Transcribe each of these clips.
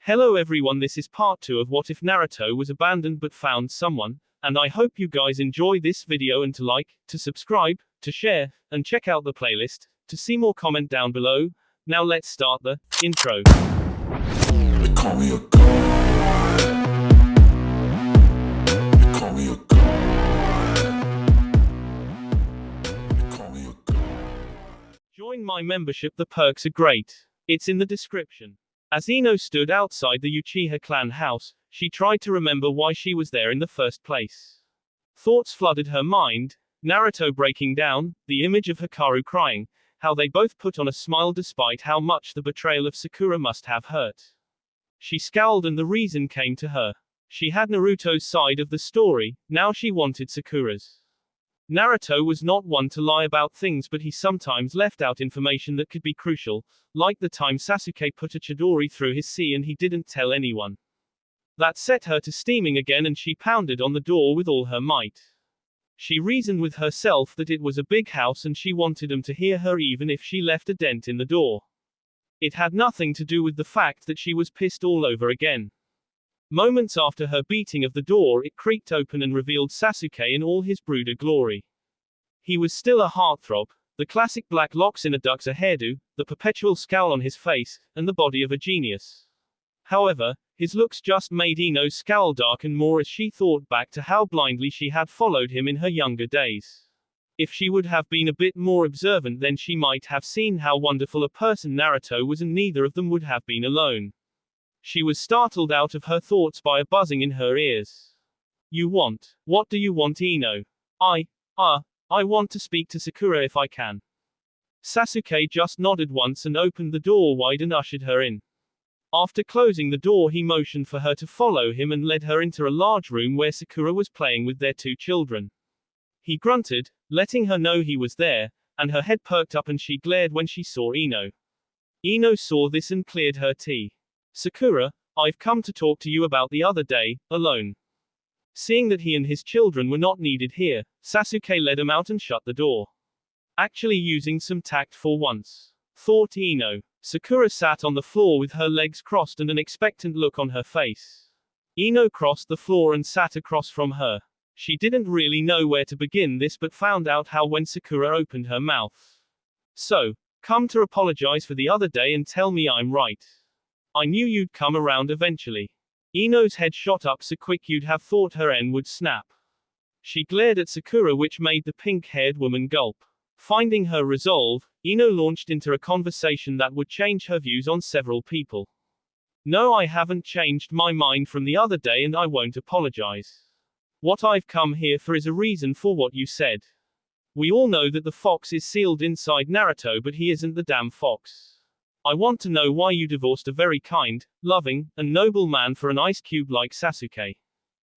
Hello everyone, this is part 2 of What If Naruto Was Abandoned But Found Someone, and I hope you guys enjoy this video and to like, to subscribe, to share, and check out the playlist, to see more comment down below. Now let's start the intro. They call me a god. They call me a god. They call me a god. Join my membership, the perks are great. It's in the description. As Ino stood outside the Uchiha clan house, she tried to remember why she was there in the first place. Thoughts flooded her mind: Naruto breaking down, the image of Hikaru crying, how they both put on a smile despite how much the betrayal of Sakura must have hurt. She scowled and the reason came to her. She had Naruto's side of the story, now she wanted Sakura's. Naruto was not one to lie about things, but he sometimes left out information that could be crucial, like the time Sasuke put a Chidori through his sea and he didn't tell anyone. That set her to steaming again and she pounded on the door with all her might. She reasoned with herself that it was a big house and she wanted them to hear her even if she left a dent in the door. It had nothing to do with the fact that she was pissed all over again. Moments after her beating of the door, it creaked open and revealed Sasuke in all his brooder glory. He was still a heartthrob, the classic black locks in a duck's hairdo, the perpetual scowl on his face, and the body of a genius. However, his looks just made Ino's scowl darken more as she thought back to how blindly she had followed him in her younger days. If she would have been a bit more observant, then she might have seen how wonderful a person Naruto was, and neither of them would have been alone. She was startled out of her thoughts by a buzzing in her ears. You want? What do you want, Ino? I want to speak to Sakura if I can. Sasuke just nodded once and opened the door wide and ushered her in. After closing the door, he motioned for her to follow him and led her into a large room where Sakura was playing with their two children. He grunted, letting her know he was there, and her head perked up and she glared when she saw Ino. Ino saw this and cleared her tea. Sakura, I've come to talk to you about the other day, alone. Seeing that he and his children were not needed here, Sasuke led him out and shut the door. Actually using some tact for once, thought Ino. Sakura sat on the floor with her legs crossed and an expectant look on her face. Ino crossed the floor and sat across from her. She didn't really know where to begin this but found out how when Sakura opened her mouth. So, come to apologize for the other day and tell me I'm right. I knew you'd come around eventually. Ino's head shot up so quick you'd have thought her end would snap. She glared at Sakura, which made the pink-haired woman gulp. Finding her resolve, Ino launched into a conversation that would change her views on several people. No, I haven't changed my mind from the other day and I won't apologize. What I've come here for is a reason for what you said. We all know that the fox is sealed inside Naruto, but he isn't the damn fox. I want to know why you divorced a very kind, loving, and noble man for an ice cube like Sasuke.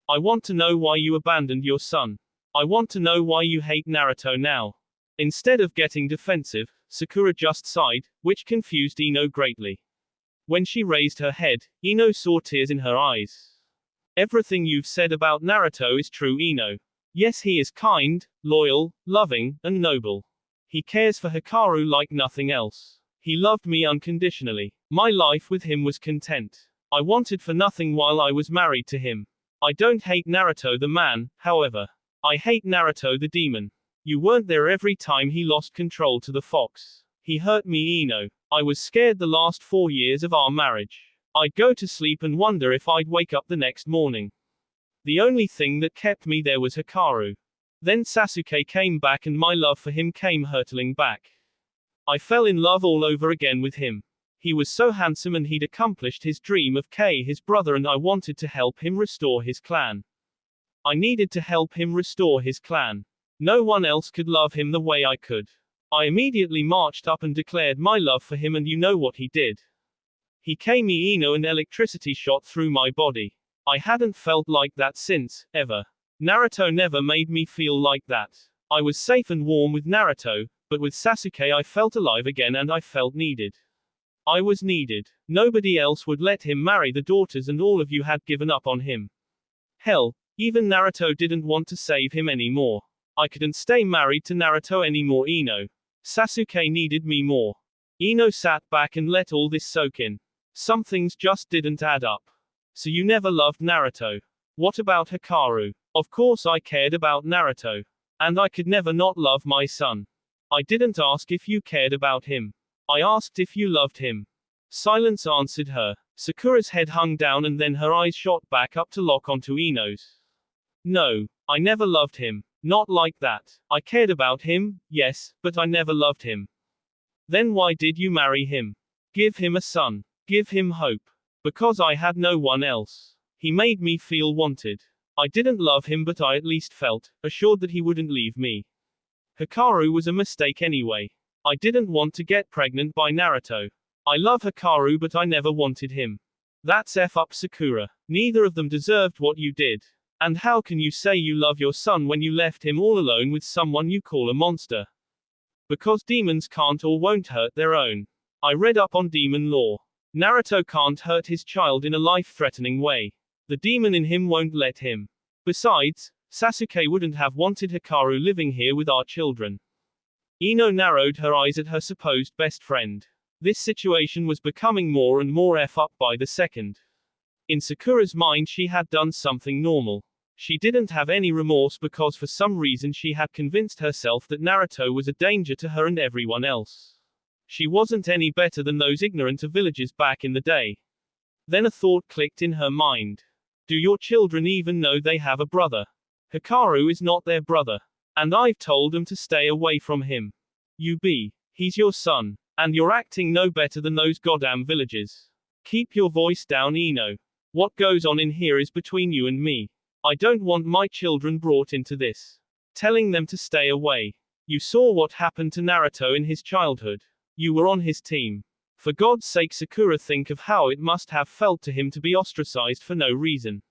I want to know why you abandoned your son. I want to know why you hate Naruto now. Instead of getting defensive, Sakura just sighed, which confused Ino greatly. When she raised her head, Ino saw tears in her eyes. Everything you've said about Naruto is true, Ino. Yes, he is kind, loyal, loving, and noble. He cares for Hikaru like nothing else. He loved me unconditionally. My life with him was content. I wanted for nothing while I was married to him. I don't hate Naruto the man, however. I hate Naruto the demon. You weren't there every time he lost control to the fox. He hurt me, Ino. I was scared the last 4 years of our marriage. I'd go to sleep and wonder if I'd wake up the next morning. The only thing that kept me there was Hikaru. Then Sasuke came back and my love for him came hurtling back. I fell in love all over again with him. He was so handsome and he'd accomplished his dream of Kei, his brother, and I wanted to help him restore his clan. I needed to help him restore his clan. No one else could love him the way I could. I immediately marched up and declared my love for him, and you know what he did? He came me, Ino, and electricity shot through my body. I hadn't felt like that since, ever. Naruto never made me feel like that. I was safe and warm with Naruto, but with Sasuke I felt alive again and I felt needed. I was needed. Nobody else would let him marry the daughters and all of you had given up on him. Hell, even Naruto didn't want to save him anymore. I couldn't stay married to Naruto anymore, Ino. Sasuke needed me more. Ino sat back and let all this soak in. Some things just didn't add up. So you never loved Naruto. What about Hikaru? Of course I cared about Naruto. And I could never not love my son. I didn't ask if you cared about him. I asked if you loved him. Silence answered her. Sakura's head hung down and then her eyes shot back up to lock onto Ino's. No, I never loved him. Not like that. I cared about him, yes, but I never loved him. Then why did you marry him? Give him a son. Give him hope. Because I had no one else. He made me feel wanted. I didn't love him, but I at least felt assured that he wouldn't leave me. Hikaru was a mistake anyway. I didn't want to get pregnant by Naruto. I love Hikaru, but I never wanted him. That's F up Sakura. Neither of them deserved what you did. And how can you say you love your son when you left him all alone with someone you call a monster? Because demons can't or won't hurt their own. I read up on demon lore. Naruto can't hurt his child in a life-threatening way. The demon in him won't let him. Besides, Sasuke wouldn't have wanted Hikaru living here with our children. Ino narrowed her eyes at her supposed best friend. This situation was becoming more and more F up by the second. In Sakura's mind she had done something normal. She didn't have any remorse because for some reason she had convinced herself that Naruto was a danger to her and everyone else. She wasn't any better than those ignorant of villages back in the day. Then a thought clicked in her mind. Do your children even know they have a brother? Hikaru is not their brother. And I've told them to stay away from him. He's your son. And you're acting no better than those goddamn villagers. Keep your voice down, Ino. What goes on in here is between you and me. I don't want my children brought into this. Telling them to stay away. You saw what happened to Naruto in his childhood. You were on his team. For God's sake, Sakura, think of how it must have felt to him to be ostracized for no reason.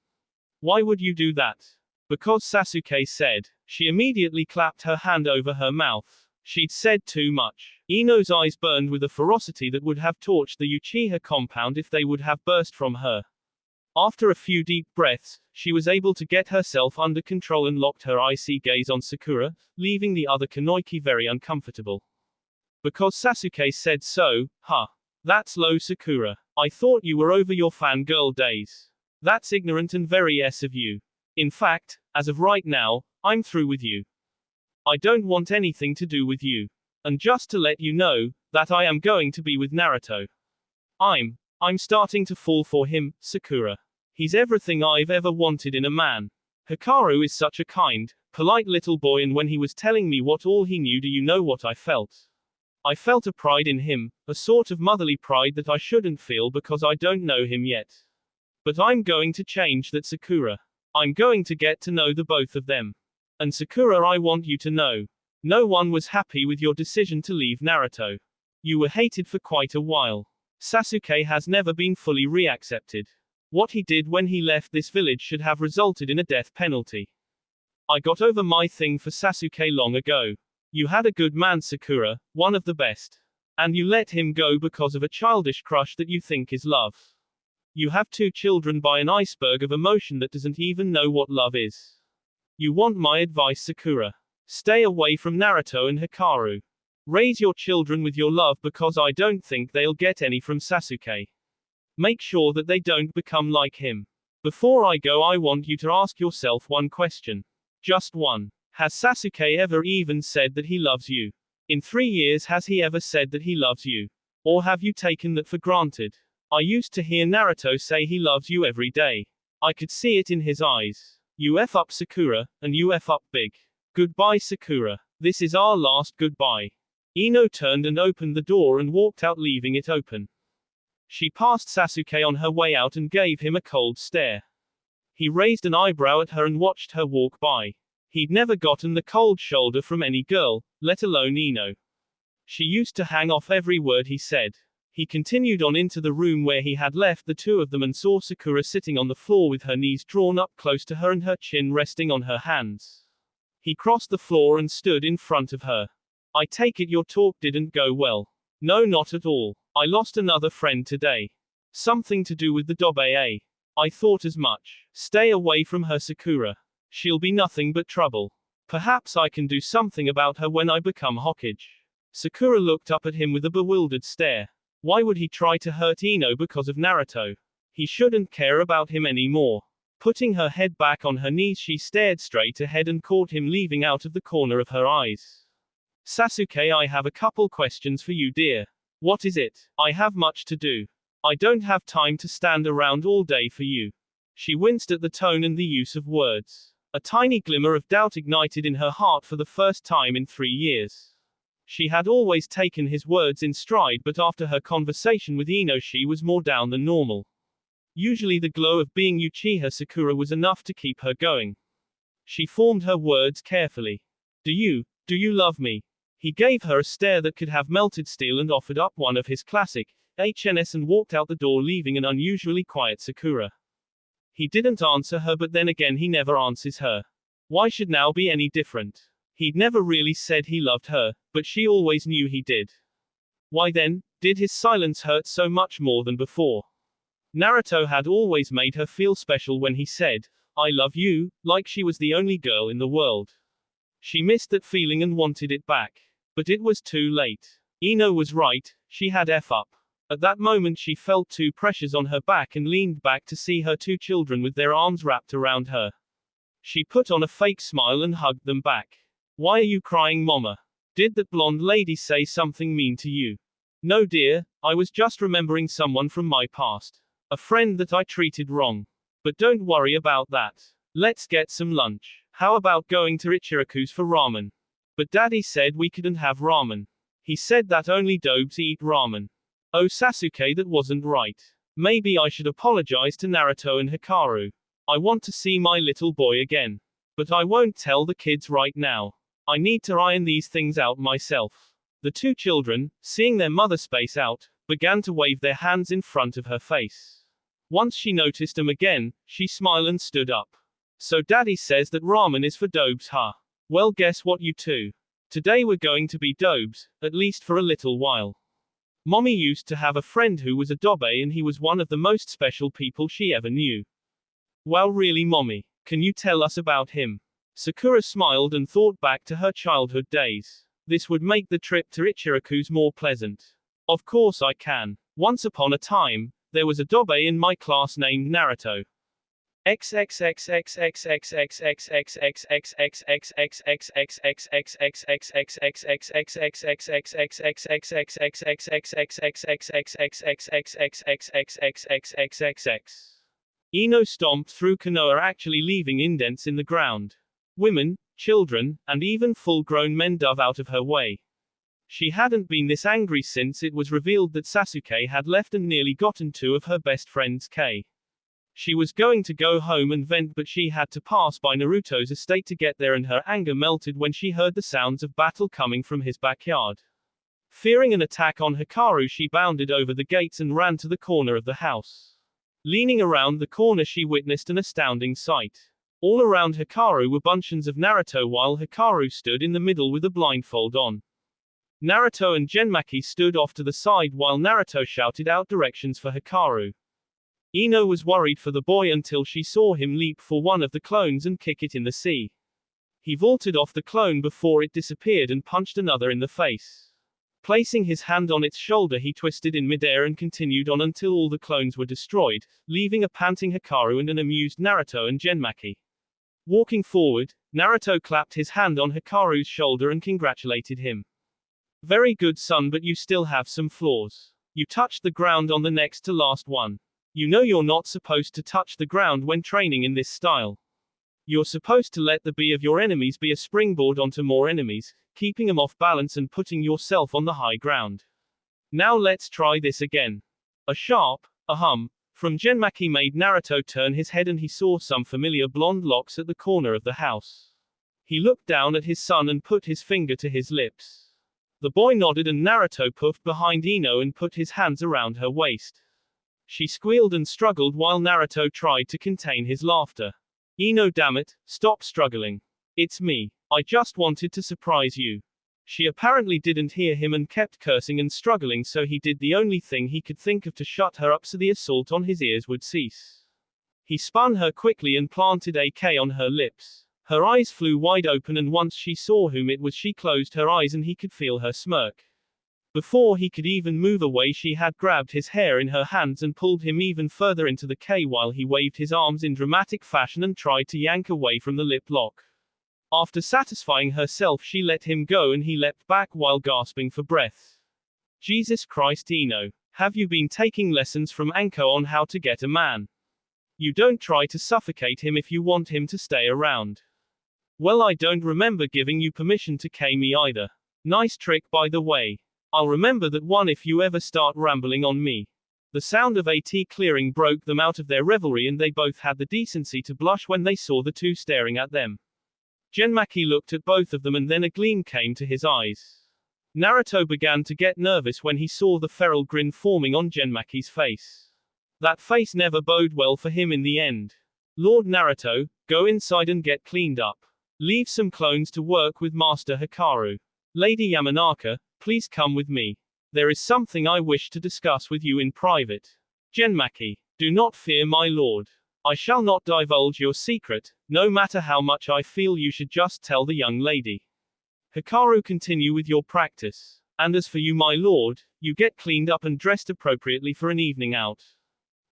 Why would you do that? Because Sasuke said. She immediately clapped her hand over her mouth. She'd said too much. Ino's eyes burned with a ferocity that would have torched the Uchiha compound if they would have burst from her. After a few deep breaths, she was able to get herself under control and locked her icy gaze on Sakura, leaving the other Kunoichi very uncomfortable. Because Sasuke said so, huh? That's low, Sakura. I thought you were over your fangirl days. That's ignorant and very S of you. In fact, as of right now, I'm through with you. I don't want anything to do with you. And just to let you know, that I am going to be with Naruto. I'm starting to fall for him, Sakura. He's everything I've ever wanted in a man. Hikaru is such a kind, polite little boy, and when he was telling me what all he knew, do you know what I felt? I felt a pride in him, a sort of motherly pride that I shouldn't feel because I don't know him yet. But I'm going to change that, Sakura. I'm going to get to know the both of them. And Sakura, I want you to know. No one was happy with your decision to leave Naruto. You were hated for quite a while. Sasuke has never been fully reaccepted. What he did when he left this village should have resulted in a death penalty. I got over my thing for Sasuke long ago. You had a good man, Sakura, one of the best. And you let him go because of a childish crush that you think is love. You have 2 children by an iceberg of emotion that doesn't even know what love is. You want my advice, Sakura? Stay away from Naruto and Hikaru. Raise your children with your love because I don't think they'll get any from Sasuke. Make sure that they don't become like him. Before I go, I want you to ask yourself one question. Just one. Has Sasuke ever even said that he loves you? In 3 years, has he ever said that he loves you? Or have you taken that for granted? I used to hear Naruto say he loves you every day. I could see it in his eyes. You F up, Sakura, and you F up big. Goodbye, Sakura. This is our last goodbye. Ino turned and opened the door and walked out, leaving it open. She passed Sasuke on her way out and gave him a cold stare. He raised an eyebrow at her and watched her walk by. He'd never gotten the cold shoulder from any girl, let alone Ino. She used to hang off every word he said. He continued on into the room where he had left the 2 of them and saw Sakura sitting on the floor with her knees drawn up close to her and her chin resting on her hands. He crossed the floor and stood in front of her. I take it your talk didn't go well. No, not at all. I lost another friend today. Something to do with the Dobe. I thought as much. Stay away from her, Sakura. She'll be nothing but trouble. Perhaps I can do something about her when I become Hokage. Sakura looked up at him with a bewildered stare. Why would he try to hurt Ino because of Naruto? He shouldn't care about him anymore. Putting her head back on her knees, she stared straight ahead and caught him leaving out of the corner of her eyes. Sasuke, I have a couple questions for you, dear. What is it? I have much to do. I don't have time to stand around all day for you. She winced at the tone and the use of words. A tiny glimmer of doubt ignited in her heart for the first time in 3 years. She had always taken his words in stride, but after her conversation with Ino she was more down than normal. Usually the glow of being Uchiha Sakura was enough to keep her going. She formed her words carefully. Do you love me? He gave her a stare that could have melted steel and offered up one of his classic HNS and walked out the door, leaving an unusually quiet Sakura. He didn't answer her, but then again he never answers her. Why should now be any different? He'd never really said he loved her, but she always knew he did. Why then, did his silence hurt so much more than before? Naruto had always made her feel special when he said, I love you, like she was the only girl in the world. She missed that feeling and wanted it back. But it was too late. Ino was right, she had F up. At that moment she felt two pressures on her back and leaned back to see her two children with their arms wrapped around her. She put on a fake smile and hugged them back. Why are you crying, Mama? Did that blonde lady say something mean to you? No dear, I was just remembering someone from my past. A friend that I treated wrong. But don't worry about that. Let's get some lunch. How about going to Ichiraku's for ramen? But Daddy said we couldn't have ramen. He said that only dobes eat ramen. Oh Sasuke, that wasn't right. Maybe I should apologize to Naruto and Hikaru. I want to see my little boy again. But I won't tell the kids right now. I need to iron these things out myself. The two children, seeing their mother space out, began to wave their hands in front of her face. Once she noticed them again, she smiled and stood up. So Daddy says that ramen is for dobes, huh? Well, guess what, you two? Today we're going to be dobes, at least for a little while. Mommy used to have a friend who was a dobe and he was one of the most special people she ever knew. Well, really, Mommy? Can you tell us about him? Sakura smiled and thought back to her childhood days. This would make the trip to Ichiraku's more pleasant. Of course I can. Once upon a time, there was a dobe in my class named Naruto. Ino stomped through Konoha, actually leaving indents in the ground. Women, children, and even full-grown men dove out of her way. She hadn't been this angry since it was revealed that Sasuke had left and nearly gotten two of her best friends K. She was going to go home and vent, but she had to pass by Naruto's estate to get there, and her anger melted when she heard the sounds of battle coming from his backyard. Fearing an attack on Hikaru, she bounded over the gates and ran to the corner of the house. Leaning around the corner, she witnessed an astounding sight. All around Hikaru were bunches of Naruto, while Hikaru stood in the middle with a blindfold on. Naruto and Genmaki stood off to the side while Naruto shouted out directions for Hikaru. Ino was worried for the boy until she saw him leap for one of the clones and kick it in the sea. He vaulted off the clone before it disappeared and punched another in the face. Placing his hand on its shoulder, he twisted in midair and continued on until all the clones were destroyed, leaving a panting Hikaru and an amused Naruto and Genmaki. Walking forward, Naruto clapped his hand on Hikaru's shoulder and congratulated him. Very good, son, but you still have some flaws. You touched the ground on the next to last one. You know you're not supposed to touch the ground when training in this style. You're supposed to let the be of your enemies be a springboard onto more enemies, keeping them off balance and putting yourself on the high ground. Now let's try this again. A sharp, hum, from Genmaki made Naruto turn his head, and he saw some familiar blonde locks at the corner of the house. He looked down at his son and put his finger to his lips. The boy nodded and Naruto puffed behind Ino and put his hands around her waist. She squealed and struggled while Naruto tried to contain his laughter. Ino, damn it, stop struggling. It's me. I just wanted to surprise you. She apparently didn't hear him and kept cursing and struggling, so he did the only thing he could think of to shut her up so the assault on his ears would cease. He spun her quickly and planted a K on her lips. Her eyes flew wide open, and once she saw whom it was, she closed her eyes and he could feel her smirk. Before he could even move away, she had grabbed his hair in her hands and pulled him even further into the K while he waved his arms in dramatic fashion and tried to yank away from the lip lock. After satisfying herself, she let him go and he leapt back while gasping for breath. Jesus Christ, Ino. Have you been taking lessons from Anko on how to get a man? You don't try to suffocate him if you want him to stay around. Well, I don't remember giving you permission to K me either. Nice trick, by the way. I'll remember that one if you ever start rambling on me. The sound of AT clearing broke them out of their revelry, and they both had the decency to blush when they saw the two staring at them. Genmaki looked at both of them and then a gleam came to his eyes. Naruto began to get nervous when he saw the feral grin forming on Genmaki's face. That face never bode well for him in the end. Lord Naruto, go inside and get cleaned up. Leave some clones to work with Master Hikaru. Lady Yamanaka, please come with me. There is something I wish to discuss with you in private. Genmaki, do not fear, my lord. I shall not divulge your secret, no matter how much I feel you should just tell the young lady. Hikaru, continue with your practice. And as for you, my lord, you get cleaned up and dressed appropriately for an evening out.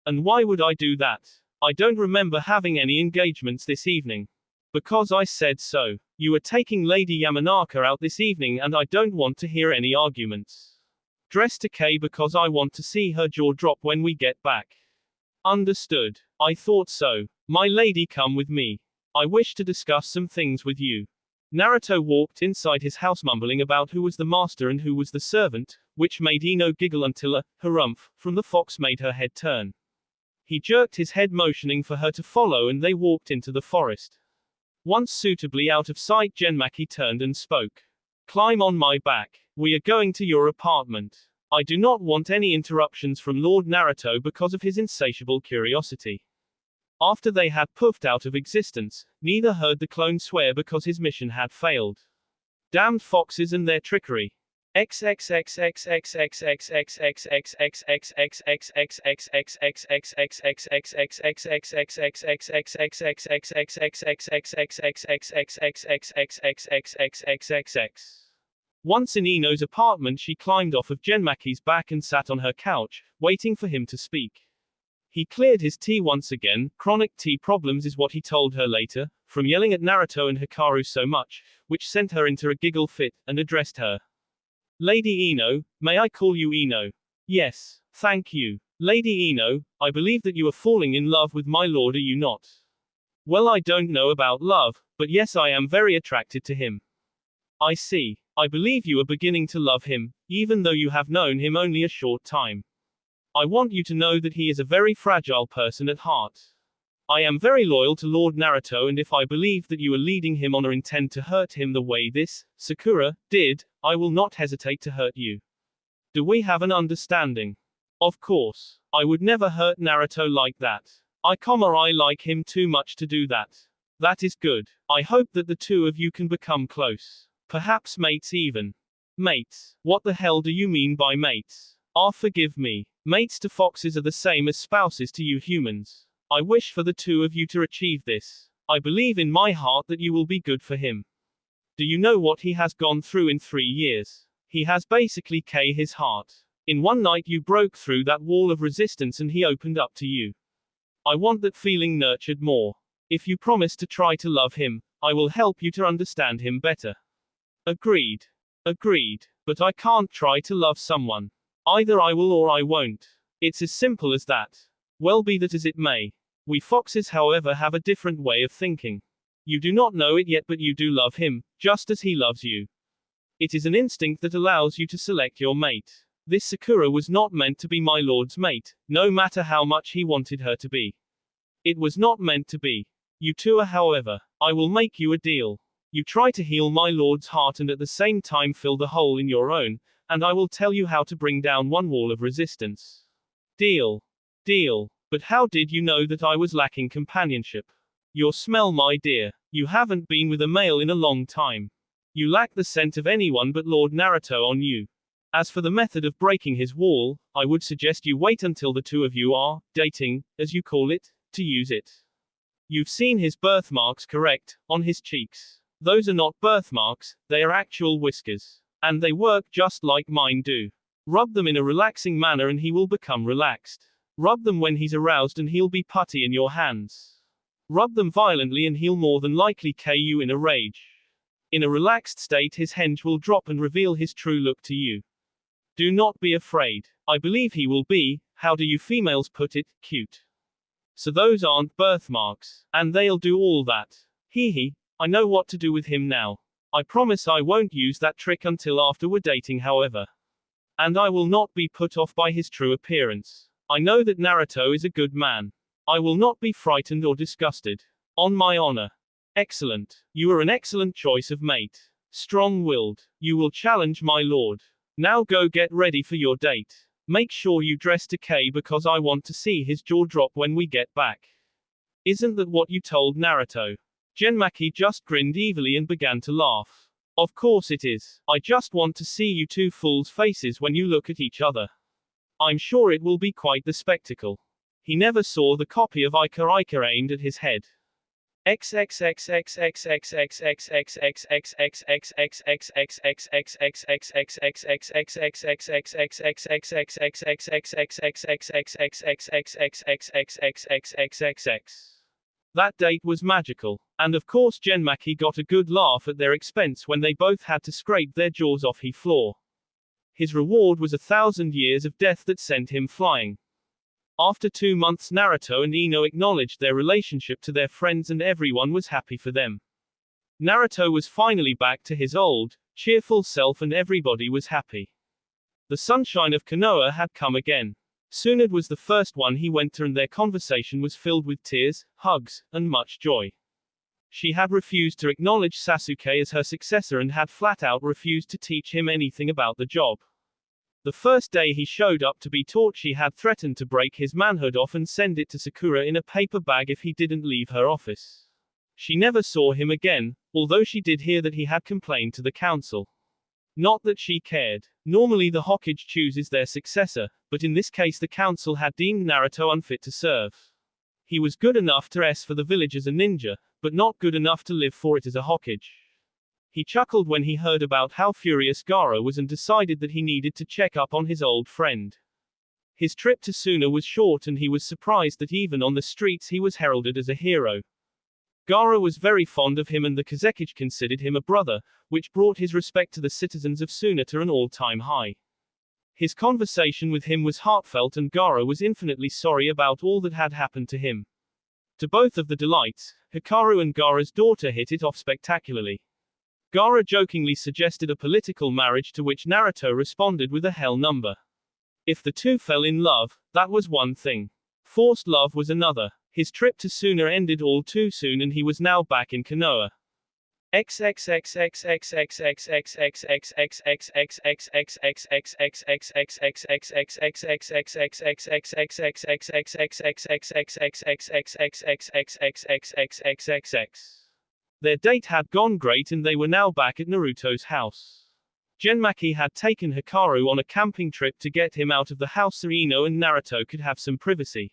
And why would I do that? I don't remember having any engagements this evening. Because I said so. You are taking Lady Yamanaka out this evening and I don't want to hear any arguments. Dress to K because I want to see her jaw drop when we get back. Understood. I thought so. My lady, come with me. I wish to discuss some things with you. Naruto walked inside his house mumbling about who was the master and who was the servant, which made Ino giggle until a harumph from the fox made her head turn. He jerked his head motioning for her to follow and they walked into the forest. Once suitably out of sight, Genmaki turned and spoke. Climb on my back. We are going to your apartment. I do not want any interruptions from Lord Naruto because of his insatiable curiosity. After they had puffed out of existence, neither heard the clone swear because his mission had failed. Damned foxes and their trickery. Once in Ino's apartment, she climbed off of Genmaki's back and sat on her couch, waiting for him to speak. He cleared his tea once again. Chronic tea problems is what he told her later, from yelling at Naruto and Hikaru so much, which sent her into a giggle fit, and addressed her. Lady Ino, may I call you Ino? Yes, thank you. Lady Ino, I believe that you are falling in love with my lord, are you not? Well, I don't know about love, but yes, I am very attracted to him. I see. I believe you are beginning to love him, even though you have known him only a short time. I want you to know that he is a very fragile person at heart. I am very loyal to Lord Naruto, and if I believe that you are leading him on or intend to hurt him the way this, Sakura, did, I will not hesitate to hurt you. Do we have an understanding? Of course. I would never hurt Naruto like that. I like him too much to do that. That is good. I hope that the two of you can become close. Perhaps mates even. Mates? What the hell do you mean by mates? Forgive me. Mates to foxes are the same as spouses to you humans. I wish for the two of you to achieve this. I believe in my heart that you will be good for him. Do you know what he has gone through in 3 years? He has basically K his heart. In one night you broke through that wall of resistance and he opened up to you. I want that feeling nurtured more. If you promise to try to love him, I will help you to understand him better. Agreed. Agreed. But I can't try to love someone. Either I will or I won't. It's as simple as that. Well, be that as it may. We foxes, however, have a different way of thinking. You do not know it yet, but you do love him, just as he loves you. It is an instinct that allows you to select your mate. This Sakura was not meant to be my lord's mate, no matter how much he wanted her to be. It was not meant to be. You two are, however. I will make you a deal. You try to heal my lord's heart and at the same time fill the hole in your own, and I will tell you how to bring down one wall of resistance. Deal. Deal. But how did you know that I was lacking companionship? Your smell, my dear. You haven't been with a male in a long time. You lack the scent of anyone but Lord Naruto on you. As for the method of breaking his wall, I would suggest you wait until the two of you are dating, as you call it, to use it. You've seen his birthmarks, correct, on his cheeks. Those are not birthmarks, they are actual whiskers. And they work just like mine do. Rub them in a relaxing manner and he will become relaxed. Rub them when he's aroused and he'll be putty in your hands. Rub them violently and he'll more than likely KO you in a rage. In a relaxed state his henge will drop and reveal his true look to you. Do not be afraid. I believe he will be, how do you females put it, cute. So those aren't birthmarks. And they'll do all that. Hee hee, I know what to do with him now. I promise I won't use that trick until after we're dating however. And I will not be put off by his true appearance. I know that Naruto is a good man. I will not be frightened or disgusted. On my honor. Excellent. You are an excellent choice of mate. Strong-willed. You will challenge my lord. Now go get ready for your date. Make sure you dress to K because I want to see his jaw drop when we get back. Isn't that what you told Naruto? Genmaki just grinned evilly and began to laugh. Of course it is. I just want to see you two fools' faces when you look at each other. I'm sure it will be quite the spectacle. He never saw the copy of Ika aimed at his head. That date was magical. And of course Genmaki got a good laugh at their expense when they both had to scrape their jaws off the floor. His reward was 1,000 years of death that sent him flying. After 2 months Naruto and Ino acknowledged their relationship to their friends and everyone was happy for them. Naruto was finally back to his old, cheerful self and everybody was happy. The sunshine of Konoha had come again. Tsunade was the first one he went to and their conversation was filled with tears, hugs, and much joy. She had refused to acknowledge Sasuke as her successor and had flat out refused to teach him anything about the job. The first day he showed up to be taught she had threatened to break his manhood off and send it to Sakura in a paper bag if he didn't leave her office. She never saw him again, although she did hear that he had complained to the council. Not that she cared. Normally the Hokage chooses their successor, but in this case the council had deemed Naruto unfit to serve. He was good enough to for the village as a ninja, but not good enough to live for it as a Hokage. He chuckled when he heard about how furious Gaara was and decided that he needed to check up on his old friend. His trip to Suna was short and he was surprised that even on the streets he was heralded as a hero. Gaara was very fond of him and the Kazekage considered him a brother, which brought his respect to the citizens of Suna to an all-time high. His conversation with him was heartfelt and Gaara was infinitely sorry about all that had happened to him. To both of the delights, Hikaru and Gaara's daughter hit it off spectacularly. Gaara jokingly suggested a political marriage to which Naruto responded with a hell number. If the two fell in love, that was one thing. Forced love was another. His trip to Suna ended all too soon and he was now back in Konoha. Their date had gone great and they were now back at Naruto's house. Genmaki had taken Hikaru on a camping trip to get him out of the house so Ino and Naruto could have some privacy.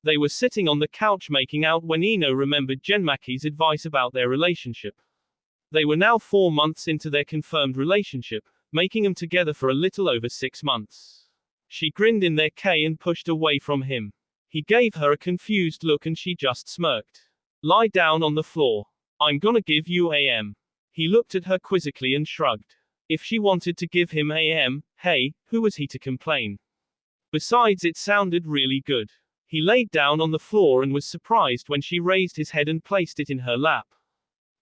They were sitting on the couch making out when Ino remembered Genmaki's advice about their relationship. They were now 4 months into their confirmed relationship, making them together for a little over 6 months. She grinned in their K and pushed away from him. He gave her a confused look and she just smirked. Lie down on the floor. I'm gonna give you AM. He looked at her quizzically and shrugged. If she wanted to give him AM, hey, who was he to complain? Besides, it sounded really good. He laid down on the floor and was surprised when she raised his head and placed it in her lap.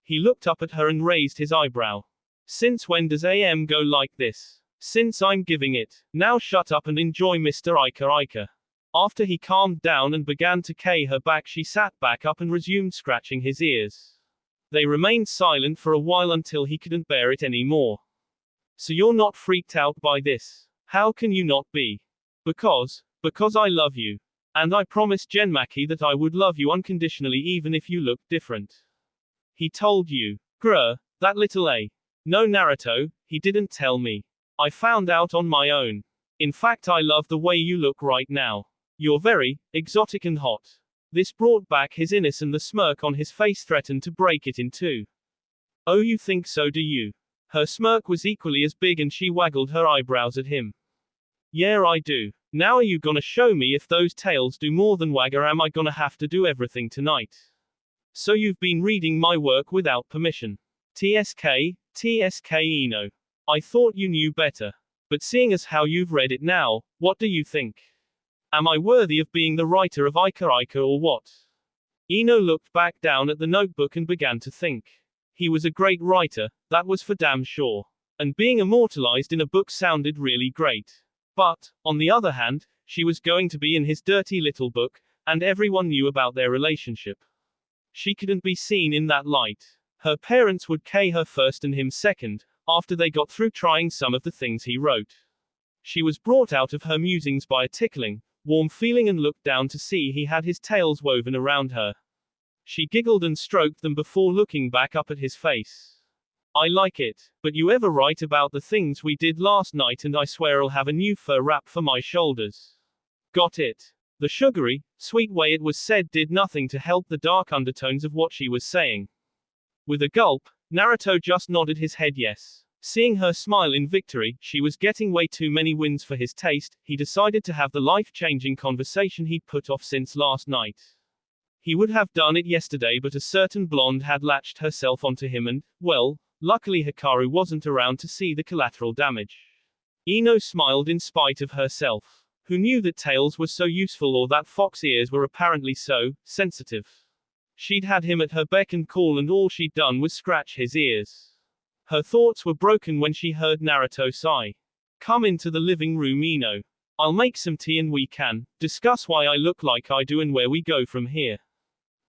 He looked up at her and raised his eyebrow. Since when does AM go like this? Since I'm giving it. Now shut up and enjoy Mr. Ika. After he calmed down and began to K her back, she sat back up and resumed scratching his ears. They remained silent for a while until he couldn't bear it anymore. So you're not freaked out by this? How can you not be? Because I love you. And I promised Genmaki that I would love you unconditionally even if you looked different. He told you. Grr, that little A. No Naruto, he didn't tell me. I found out on my own. In fact, I love the way you look right now. You're very exotic and hot. This brought back his innocence and the smirk on his face threatened to break it in two. Oh, you think so, do you? Her smirk was equally as big and she waggled her eyebrows at him. Yeah, I do. Now are you gonna show me if those tails do more than wag, or am I gonna have to do everything tonight? So you've been reading my work without permission. TSK Ino. I thought you knew better. But seeing as how you've read it now, what do you think? Am I worthy of being the writer of Ika or what? Ino looked back down at the notebook and began to think. He was a great writer, that was for damn sure. And being immortalized in a book sounded really great. But, on the other hand, she was going to be in his dirty little book, and everyone knew about their relationship. She couldn't be seen in that light. Her parents would K her first and him second, after they got through trying some of the things he wrote. She was brought out of her musings by a tickling, warm feeling and looked down to see he had his tails woven around her. She giggled and stroked them before looking back up at his face. I like it, but you ever write about the things we did last night and I swear I'll have a new fur wrap for my shoulders. Got it? The sugary, sweet way it was said did nothing to help the dark undertones of what she was saying. With a gulp, Naruto just nodded his head yes. Seeing her smile in victory, she was getting way too many wins for his taste, he decided to have the life-changing conversation he'd put off since last night. He would have done it yesterday, but a certain blonde had latched herself onto him and, well, luckily Hikaru wasn't around to see the collateral damage. Ino smiled in spite of herself. Who knew that tails were so useful or that fox ears were apparently so sensitive? She'd had him at her beck and call and all she'd done was scratch his ears. Her thoughts were broken when she heard Naruto sigh. Come into the living room, Ino. I'll make some tea and we can discuss why I look like I do and where we go from here.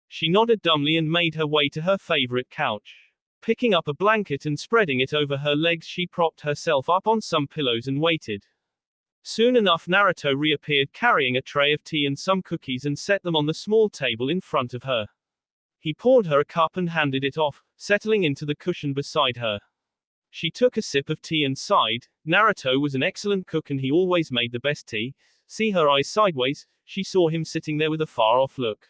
She nodded dumbly and made her way to her favorite couch. Picking up a blanket and spreading it over her legs, she propped herself up on some pillows and waited. Soon enough, Naruto reappeared carrying a tray of tea and some cookies and set them on the small table in front of her. He poured her a cup and handed it off, settling into the cushion beside her. She took a sip of tea and sighed. Naruto was an excellent cook and he always made the best tea. See her eyes sideways, she saw him sitting there with a far-off look.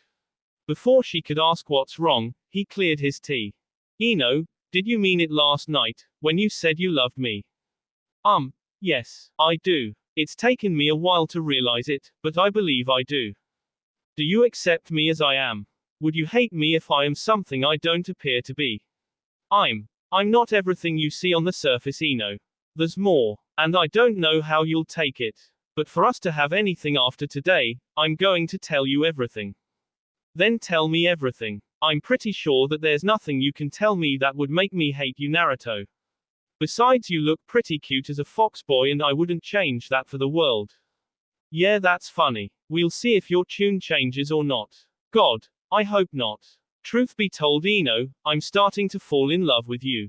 Before she could ask what's wrong, he cleared his tea. Ino, did you mean it last night, when you said you loved me? Yes, I do. It's taken me a while to realize it, but I believe I do. Do you accept me as I am? Would you hate me if I am something I don't appear to be? I'm not everything you see on the surface, Ino. There's more, and I don't know how you'll take it. But for us to have anything after today, I'm going to tell you everything. Then tell me everything. I'm pretty sure that there's nothing you can tell me that would make me hate you, Naruto. Besides, you look pretty cute as a fox boy and I wouldn't change that for the world. Yeah, that's funny. We'll see if your tune changes or not. God, I hope not. Truth be told, Ino, I'm starting to fall in love with you.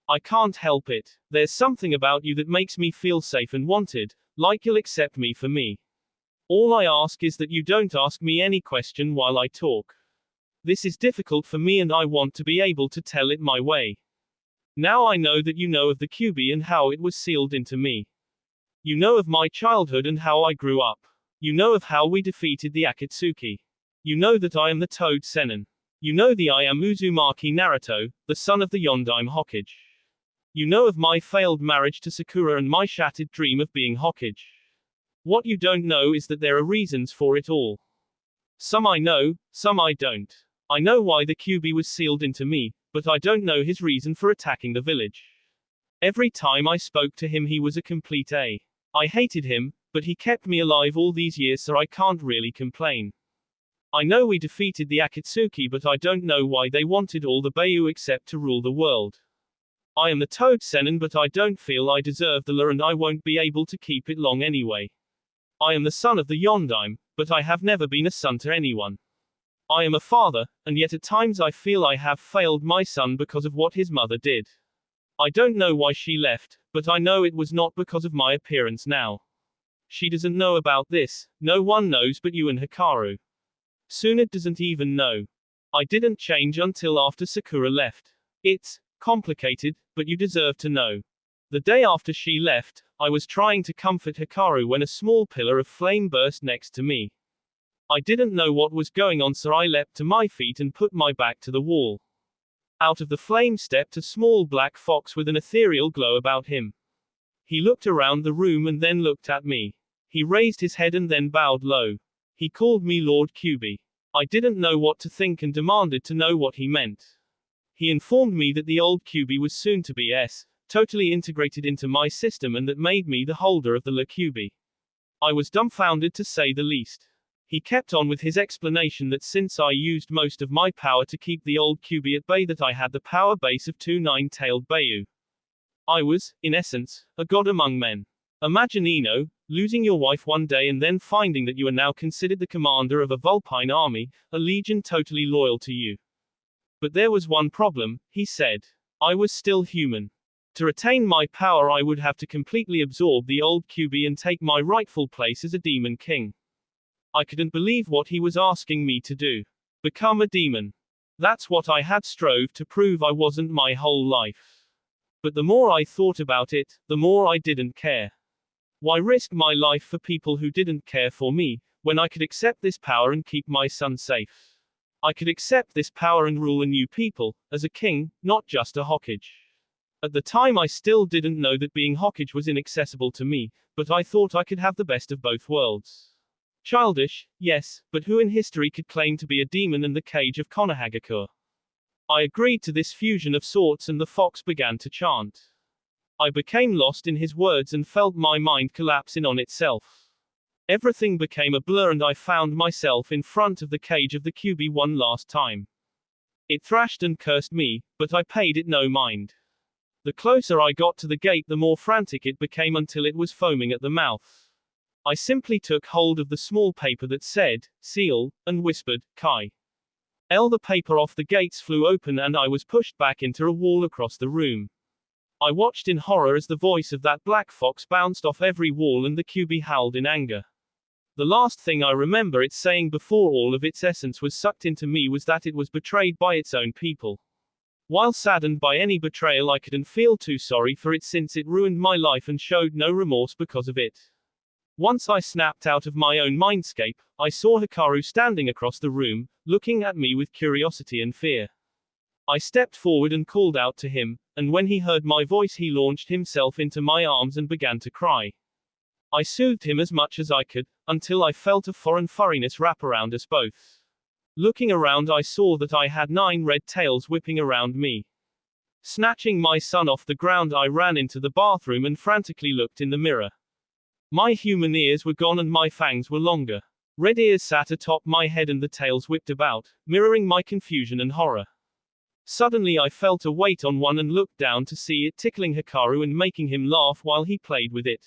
I can't help it. There's something about you that makes me feel safe and wanted, like you'll accept me for me. All I ask is that you don't ask me any question while I talk. This is difficult for me and I want to be able to tell it my way. Now I know that you know of the Kyuubi and how it was sealed into me. You know of my childhood and how I grew up. You know of how we defeated the Akatsuki. You know that I am the Toad Sennin. You know that I am Uzumaki Naruto, the son of the Yondaime Hokage. You know of my failed marriage to Sakura and my shattered dream of being Hokage. What you don't know is that there are reasons for it all. Some I know, some I don't. I know why the Kyuubi was sealed into me, but I don't know his reason for attacking the village. Every time I spoke to him he was a complete A. I hated him, but he kept me alive all these years, so I can't really complain. I know we defeated the Akatsuki, but I don't know why they wanted all the Beiyu except to rule the world. I am the Toad Sennin, but I don't feel I deserve the lore and I won't be able to keep it long anyway. I am the son of the Yondaime, but I have never been a son to anyone. I am a father, and yet at times I feel I have failed my son because of what his mother did. I don't know why she left, but I know it was not because of my appearance now. She doesn't know about this, no one knows but you and Hikaru. Tsunade doesn't even know. I didn't change until after Sakura left. It's complicated, but you deserve to know. The day after she left, I was trying to comfort Hikaru when a small pillar of flame burst next to me. I didn't know what was going on, so I leapt to my feet and put my back to the wall. Out of the flame stepped a small black fox with an ethereal glow about him. He looked around the room and then looked at me. He raised his head and then bowed low. He called me Lord QB. I didn't know what to think and demanded to know what he meant. He informed me that the old QB was soon to be totally integrated into my system and that made me the holder of the La QB. I was dumbfounded to say the least. He kept on with his explanation that since I used most of my power to keep the old QB at bay, that I had the power base of 2 nine-tailed Bayu. I was, in essence, a god among men. Imagine losing your wife one day and then finding that you are now considered the commander of a Vulpine army, a legion totally loyal to you. But there was one problem, he said. I was still human. To retain my power, I would have to completely absorb the old QB and take my rightful place as a demon king. I couldn't believe what he was asking me to do. Become a demon. That's what I had strove to prove I wasn't my whole life. But the more I thought about it, the more I didn't care. Why risk my life for people who didn't care for me, when I could accept this power and keep my son safe? I could accept this power and rule a new people, as a king, not just a Hokage. At the time I still didn't know that being Hokage was inaccessible to me, but I thought I could have the best of both worlds. Childish, yes, but who in history could claim to be a demon in the cage of Konohagakure? I agreed to this fusion of sorts and the fox began to chant. I became lost in his words and felt my mind collapse in on itself. Everything became a blur and I found myself in front of the cage of the QB one last time. It thrashed and cursed me, but I paid it no mind. The closer I got to the gate, the more frantic it became until it was foaming at the mouth. I simply took hold of the small paper that said, seal, and whispered, Kai. The paper off the gates flew open and I was pushed back into a wall across the room. I watched in horror as the voice of that black fox bounced off every wall and the QB howled in anger. The last thing I remember it saying before all of its essence was sucked into me was that it was betrayed by its own people. While saddened by any betrayal, I couldn't feel too sorry for it since it ruined my life and showed no remorse because of it. Once I snapped out of my own mindscape, I saw Hikaru standing across the room, looking at me with curiosity and fear. I stepped forward and called out to him, and when he heard my voice he launched himself into my arms and began to cry. I soothed him as much as I could, until I felt a foreign furriness wrap around us both. Looking around I saw that I had 9 red tails whipping around me. Snatching my son off the ground I ran into the bathroom and frantically looked in the mirror. My human ears were gone and my fangs were longer. Red ears sat atop my head and the tails whipped about, mirroring my confusion and horror. Suddenly I felt a weight on one and looked down to see it tickling Hikaru and making him laugh while he played with it.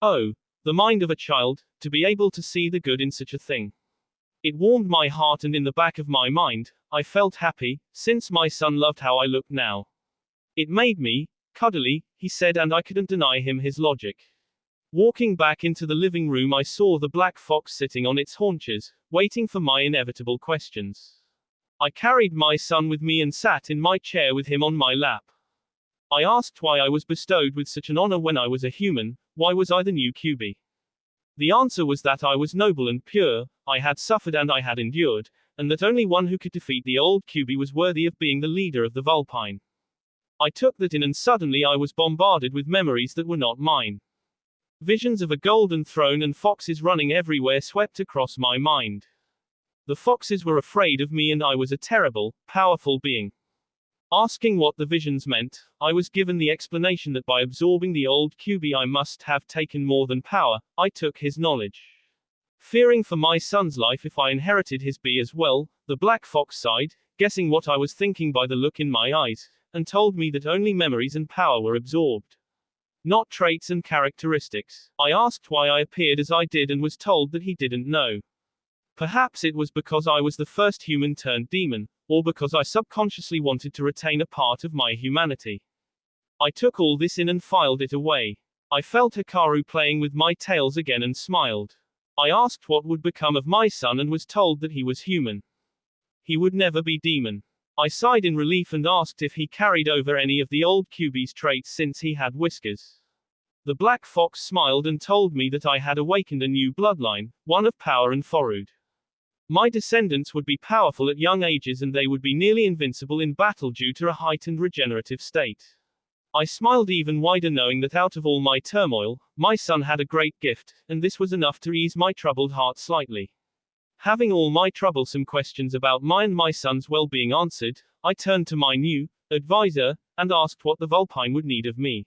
Oh, the mind of a child, to be able to see the good in such a thing. It warmed my heart and in the back of my mind, I felt happy, since my son loved how I looked now. It made me cuddly, he said, and I couldn't deny him his logic. Walking back into the living room I saw the black fox sitting on its haunches, waiting for my inevitable questions. I carried my son with me and sat in my chair with him on my lap. I asked why I was bestowed with such an honor when I was a human, why was I the new QB? The answer was that I was noble and pure, I had suffered and I had endured, and that only one who could defeat the old QB was worthy of being the leader of the Vulpine. I took that in and suddenly I was bombarded with memories that were not mine. Visions of a golden throne and foxes running everywhere swept across my mind. The foxes were afraid of me and I was a terrible, powerful being. Asking what the visions meant, I was given the explanation that by absorbing the old QB I must have taken more than power, I took his knowledge. Fearing for my son's life if I inherited his B as well, the black fox sighed, guessing what I was thinking by the look in my eyes, and told me that only memories and power were absorbed. Not traits and characteristics. I asked why I appeared as I did and was told that he didn't know. Perhaps it was because I was the first human turned demon, or because I subconsciously wanted to retain a part of my humanity. I took all this in and filed it away. I felt Hikaru playing with my tails again and smiled. I asked what would become of my son and was told that he was human. He would never be demon. I sighed in relief and asked if he carried over any of the old QB's traits since he had whiskers. The black fox smiled and told me that I had awakened a new bloodline, one of power and forud. My descendants would be powerful at young ages and they would be nearly invincible in battle due to a heightened regenerative state. I smiled even wider knowing that out of all my turmoil, my son had a great gift, and this was enough to ease my troubled heart slightly. Having all my troublesome questions about my and my son's well-being answered, I turned to my new advisor and asked what the Vulpine would need of me.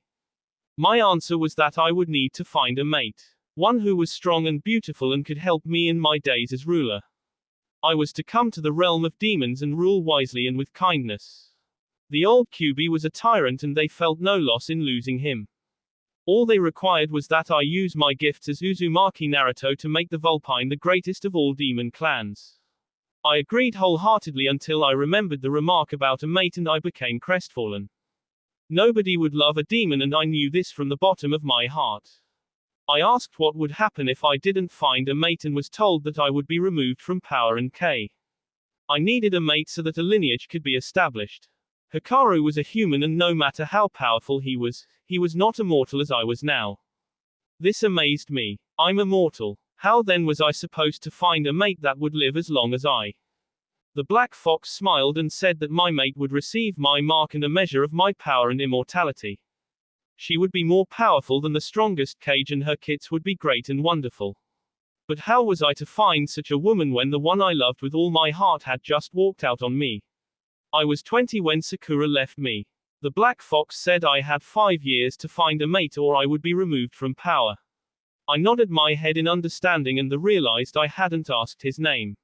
My answer was that I would need to find a mate. One who was strong and beautiful and could help me in my days as ruler. I was to come to the realm of demons and rule wisely and with kindness. The old Kyuubi was a tyrant and they felt no loss in losing him. All they required was that I use my gifts as Uzumaki Naruto to make the Vulpine the greatest of all demon clans. I agreed wholeheartedly until I remembered the remark about a mate and I became crestfallen. Nobody would love a demon and I knew this from the bottom of my heart. I asked what would happen if I didn't find a mate and was told that I would be removed from power and K. I needed a mate so that a lineage could be established. Hikaru was a human and no matter how powerful he was not immortal as I was now. This amazed me. I'm immortal. How then was I supposed to find a mate that would live as long as I? The black fox smiled and said that my mate would receive my mark and a measure of my power and immortality. She would be more powerful than the strongest cage and her kits would be great and wonderful. But how was I to find such a woman when the one I loved with all my heart had just walked out on me? I was 20 when Sakura left me. The black fox said I had 5 years to find a mate or I would be removed from power. I nodded my head in understanding and realized I hadn't asked his name.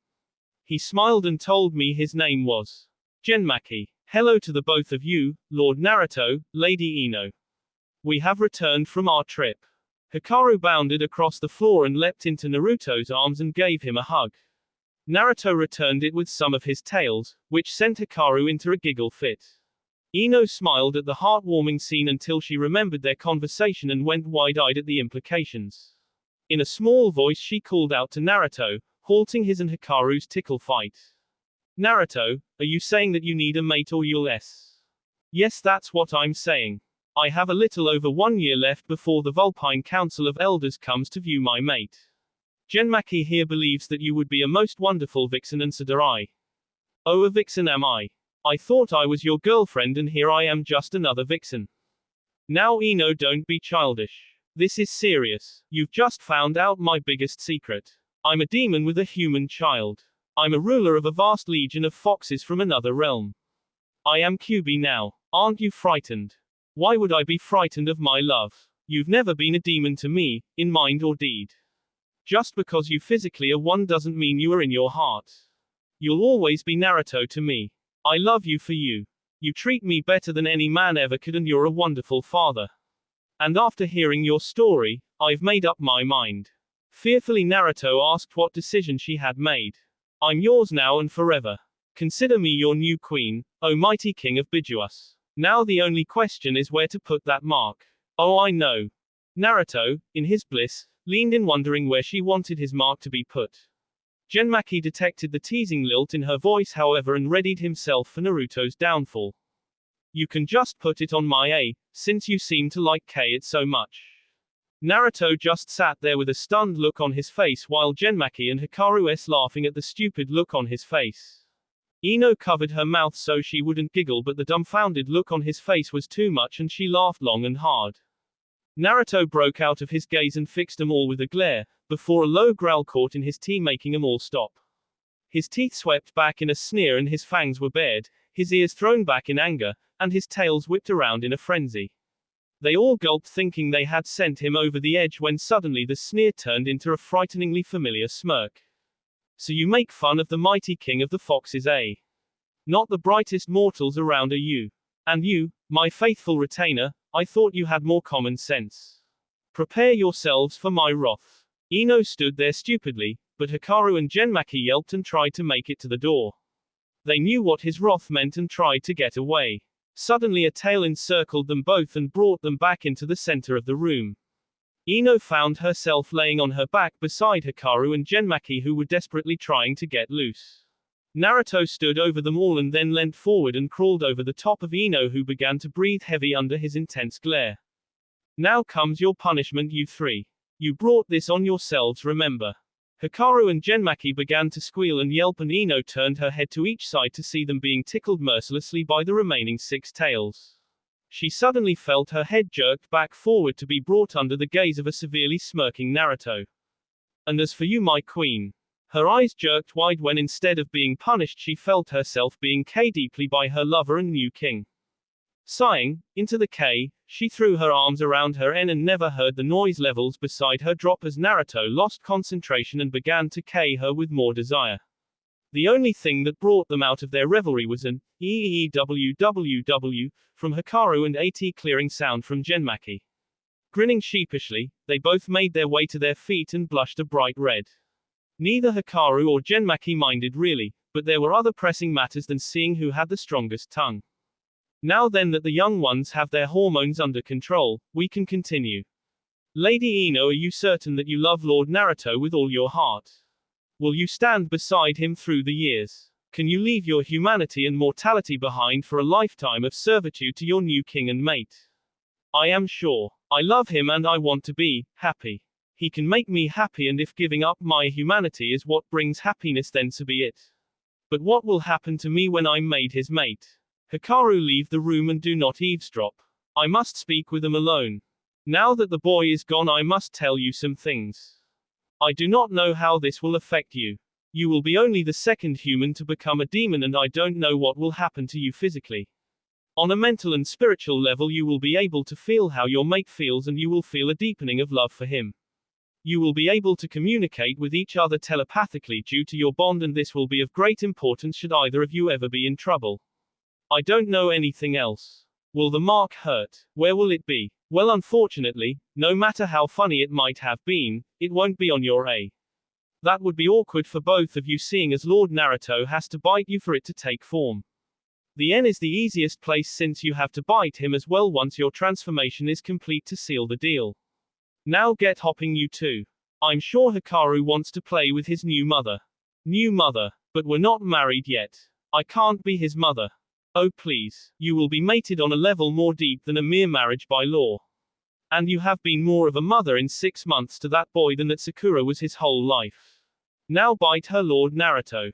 He smiled and told me his name was Genmaki. Hello to the both of you, Lord Naruto, Lady Ino. We have returned from our trip. Hikaru bounded across the floor and leapt into Naruto's arms and gave him a hug. Naruto returned it with some of his tails, which sent Hikaru into a giggle fit. Ino smiled at the heartwarming scene until she remembered their conversation and went wide-eyed at the implications. In a small voice she called out to Naruto, halting his and Hikaru's tickle fight. Naruto, are you saying that you need a mate or you'll s? Yes, that's what I'm saying. I have a little over 1 year left before the Vulpine Council of Elders comes to view my mate. Genmaki here believes that you would be a most wonderful vixen and so do I. Oh, a vixen am I. I thought I was your girlfriend and here I am just another vixen. Now Ino, don't be childish. This is serious. You've just found out my biggest secret. I'm a demon with a human child. I'm a ruler of a vast legion of foxes from another realm. I am Kyuubi now. Aren't you frightened? Why would I be frightened of my love? You've never been a demon to me, in mind or deed. Just because you physically are one doesn't mean you are in your heart. You'll always be Naruto to me. I love you for you. You treat me better than any man ever could and you're a wonderful father. And after hearing your story, I've made up my mind. Fearfully Naruto asked what decision she had made. I'm yours now and forever. Consider me your new queen, O mighty king of Bijuas. Now the only question is where to put that mark. Oh, I know. Naruto, in his bliss, leaned in wondering where she wanted his mark to be put. Genmaki detected the teasing lilt in her voice however and readied himself for Naruto's downfall. You can just put it on my A, since you seem to like K it so much. Naruto just sat there with a stunned look on his face while Genmaki and Hikaru laughing at the stupid look on his face. Ino covered her mouth so she wouldn't giggle but the dumbfounded look on his face was too much and she laughed long and hard. Naruto broke out of his gaze and fixed them all with a glare, before a low growl caught in his teeth making them all stop. His teeth swept back in a sneer and his fangs were bared, his ears thrown back in anger, and his tails whipped around in a frenzy. They all gulped thinking they had sent him over the edge when suddenly the sneer turned into a frighteningly familiar smirk. So you make fun of the mighty king of the foxes, eh? Not the brightest mortals around are you. And you, my faithful retainer, I thought you had more common sense. Prepare yourselves for my wrath. Ino stood there stupidly, but Hikaru and Genmaki yelped and tried to make it to the door. They knew what his wrath meant and tried to get away. Suddenly a tail encircled them both and brought them back into the center of the room. Ino found herself laying on her back beside Hikaru and Genmaki who were desperately trying to get loose. Naruto stood over them all and then leant forward and crawled over the top of Ino who began to breathe heavy under his intense glare. Now comes your punishment you three. You brought this on yourselves remember. Hikaru and Genmaki began to squeal and yelp, and Ino turned her head to each side to see them being tickled mercilessly by the remaining 6 tails. She suddenly felt her head jerked back forward to be brought under the gaze of a severely smirking Naruto. And as for you, my queen. Her eyes jerked wide when instead of being punished she felt herself being K deeply by her lover and new king. Sighing, into the K, she threw her arms around her N and never heard the noise levels beside her drop as Naruto lost concentration and began to K her with more desire. The only thing that brought them out of their revelry was an EEWWW from Hikaru and AT clearing sound from Genmaki. Grinning sheepishly, they both made their way to their feet and blushed a bright red. Neither Hikaru or Genmaki minded really, but there were other pressing matters than seeing who had the strongest tongue. Now then that the young ones have their hormones under control, we can continue. Lady Ino, are you certain that you love Lord Naruto with all your heart? Will you stand beside him through the years? Can you leave your humanity and mortality behind for a lifetime of servitude to your new king and mate? I am sure. I love him and I want to be happy. He can make me happy, and if giving up my humanity is what brings happiness, then so be it. But what will happen to me when I'm made his mate? Hikaru, leave the room and do not eavesdrop. I must speak with him alone. Now that the boy is gone, I must tell you some things. I do not know how this will affect you. You will be only the second human to become a demon, and I don't know what will happen to you physically. On a mental and spiritual level, you will be able to feel how your mate feels, and you will feel a deepening of love for him. You will be able to communicate with each other telepathically due to your bond, and this will be of great importance should either of you ever be in trouble. I don't know anything else. Will the mark hurt? Where will it be? Well, unfortunately, no matter how funny it might have been, it won't be on your A. That would be awkward for both of you, seeing as Lord Naruto has to bite you for it to take form. The N is the easiest place since you have to bite him as well once your transformation is complete to seal the deal. Now get hopping, you two. I'm sure Hikaru wants to play with his new mother. New mother. But we're not married yet. I can't be his mother. Oh please. You will be mated on a level more deep than a mere marriage by law. And you have been more of a mother in 6 months to that boy than that Sakura was his whole life. Now bite her, Lord Naruto.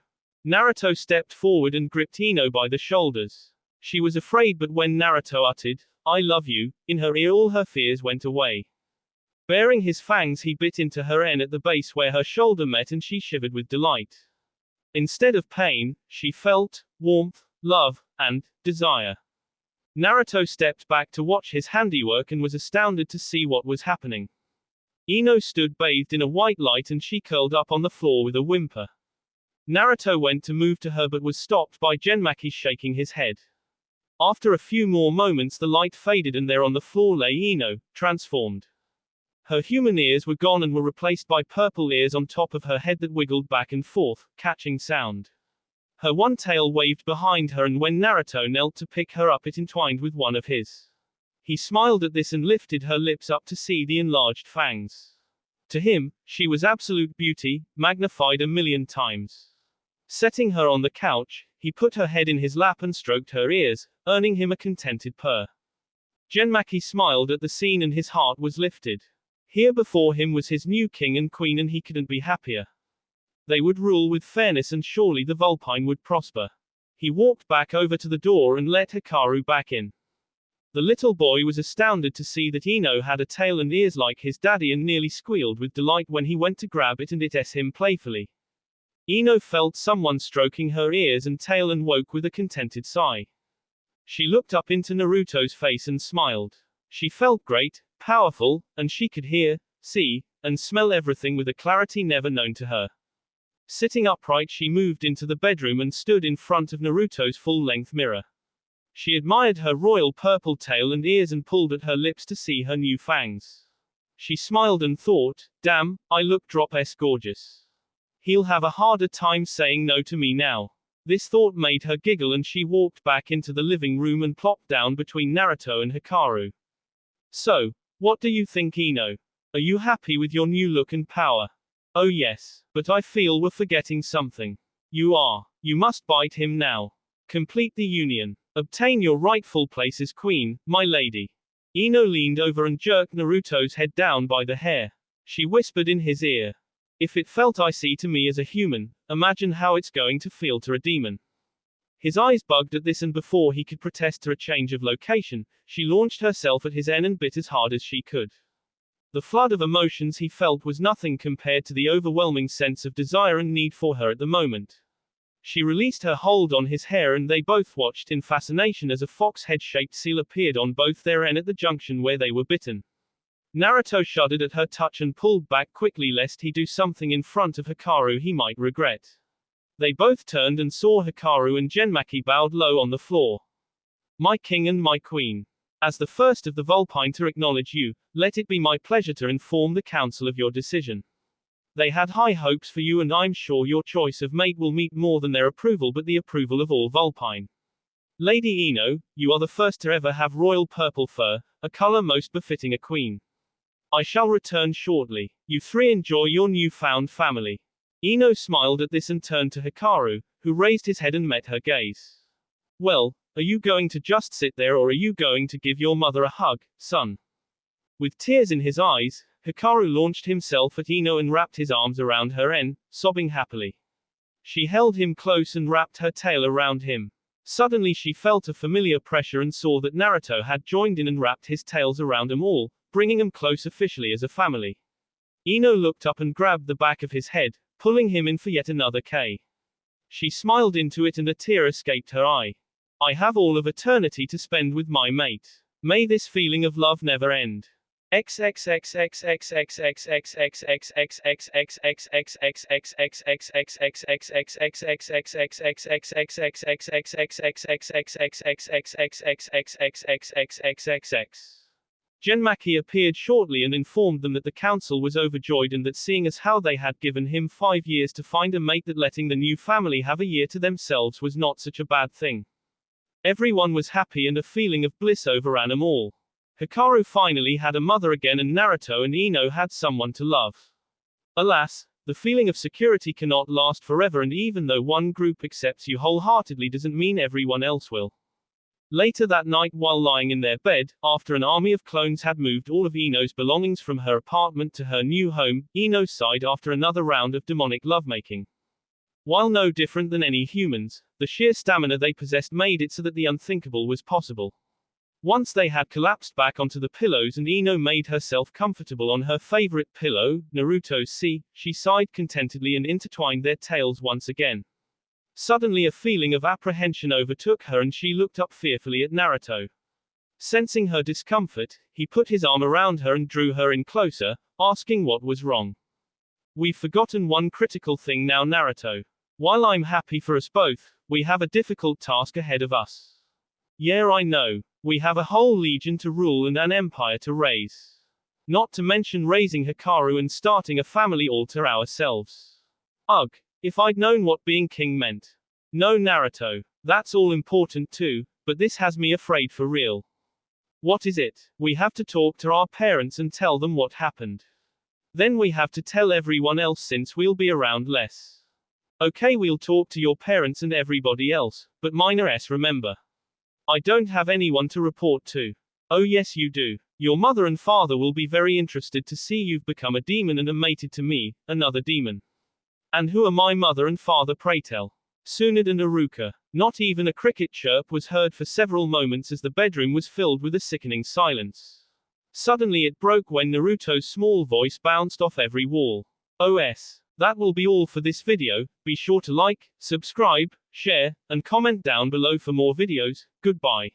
Naruto stepped forward and gripped Ino by the shoulders. She was afraid, but when Naruto uttered, "I love you," in her ear all her fears went away. Baring his fangs, he bit into her N at the base where her shoulder met, and she shivered with delight. Instead of pain, she felt warmth, love, and desire. Naruto stepped back to watch his handiwork and was astounded to see what was happening. Ino stood bathed in a white light and she curled up on the floor with a whimper. Naruto went to move to her but was stopped by Genmaki shaking his head. After a few more moments the light faded and there on the floor lay Ino, transformed. Her human ears were gone and were replaced by purple ears on top of her head that wiggled back and forth, catching sound. Her one tail waved behind her, and when Naruto knelt to pick her up it entwined with one of his. He smiled at this and lifted her lips up to see the enlarged fangs. To him, she was absolute beauty, magnified 1,000,000 times. Setting her on the couch, he put her head in his lap and stroked her ears, earning him a contented purr. Genmaki smiled at the scene and his heart was lifted. Here before him was his new king and queen, and he couldn't be happier. They would rule with fairness and surely the Vulpine would prosper. He walked back over to the door and let Hikaru back in. The little boy was astounded to see that Ino had a tail and ears like his daddy and nearly squealed with delight when he went to grab it and it ate him playfully. Ino felt someone stroking her ears and tail and woke with a contented sigh. She looked up into Naruto's face and smiled. She felt great, powerful, and she could hear, see, and smell everything with a clarity never known to her. Sitting upright, she moved into the bedroom and stood in front of Naruto's full-length mirror. She admired her royal purple tail and ears and pulled at her lips to see her new fangs. She smiled and thought, damn, I look drop-s gorgeous. He'll have a harder time saying no to me now. This thought made her giggle and she walked back into the living room and plopped down between Naruto and Hikaru. So, what do you think, Ino? Are you happy with your new look and power? Oh yes, but I feel we're forgetting something. You are. You must bite him now. Complete the union. Obtain your rightful place as queen, my lady. Ino leaned over and jerked Naruto's head down by the hair. She whispered in his ear. If it felt icy to me as a human, imagine how it's going to feel to a demon. His eyes bugged at this, and before he could protest to a change of location, she launched herself at his end and bit as hard as she could. The flood of emotions he felt was nothing compared to the overwhelming sense of desire and need for her at the moment. She released her hold on his hair and they both watched in fascination as a fox head-shaped seal appeared on both their ends at the junction where they were bitten. Naruto shuddered at her touch and pulled back quickly lest he do something in front of Hikaru he might regret. They both turned and saw Hikaru and Genmaki bowed low on the floor. My king and my queen. As the first of the Vulpine to acknowledge you, let it be my pleasure to inform the council of your decision. They had high hopes for you and I'm sure your choice of mate will meet more than their approval but the approval of all Vulpine. Lady Ino, you are the first to ever have royal purple fur, a color most befitting a queen. I shall return shortly. You three enjoy your newfound family. Ino smiled at this and turned to Hikaru, who raised his head and met her gaze. Well, are you going to just sit there or are you going to give your mother a hug, son? With tears in his eyes, Hikaru launched himself at Ino and wrapped his arms around her end, sobbing happily. She held him close and wrapped her tail around him. Suddenly she felt a familiar pressure and saw that Naruto had joined in and wrapped his tails around them all, bringing them close officially as a family. Ino looked up and grabbed the back of his head, pulling him in for yet another K. She smiled into it and a tear escaped her eye. I have all of eternity to spend with my mate. May this feeling of love never end. Genmaki appeared shortly and informed them that the council was overjoyed and that seeing as how they had given him 5 years to find a mate that letting the new family have a year to themselves was not such a bad thing. Everyone was happy and a feeling of bliss overran them all. Hikaru finally had a mother again and Naruto and Ino had someone to love. Alas, the feeling of security cannot last forever and even though one group accepts you wholeheartedly doesn't mean everyone else will. Later that night while lying in their bed, after an army of clones had moved all of Ino's belongings from her apartment to her new home, Ino sighed after another round of demonic lovemaking. While no different than any humans, the sheer stamina they possessed made it so that the unthinkable was possible. Once they had collapsed back onto the pillows and Ino made herself comfortable on her favorite pillow, Naruto's sea, she sighed contentedly and intertwined their tails once again. Suddenly a feeling of apprehension overtook her and she looked up fearfully at Naruto. Sensing her discomfort, he put his arm around her and drew her in closer, asking what was wrong. We've forgotten one critical thing now, Naruto. While I'm happy for us both, we have a difficult task ahead of us. Yeah, I know. We have a whole legion to rule and an empire to raise. Not to mention raising Hikaru and starting a family all to ourselves. Ugh. If I'd known what being king meant. No, Naruto. That's all important too, but this has me afraid for real. What is it? We have to talk to our parents and tell them what happened. Then we have to tell everyone else since we'll be around less. Okay, we'll talk to your parents and everybody else, but minor S remember. I don't have anyone to report to. Oh yes you do. Your mother and father will be very interested to see you've become a demon and are mated to me, another demon. And who are my mother and father, pray tell? Tsunade and Iruka. Not even a cricket chirp was heard for several moments as the bedroom was filled with a sickening silence. Suddenly it broke when Naruto's small voice bounced off every wall. OS. That will be all for this video. Be sure to like, subscribe, share, and comment down below for more videos. Goodbye.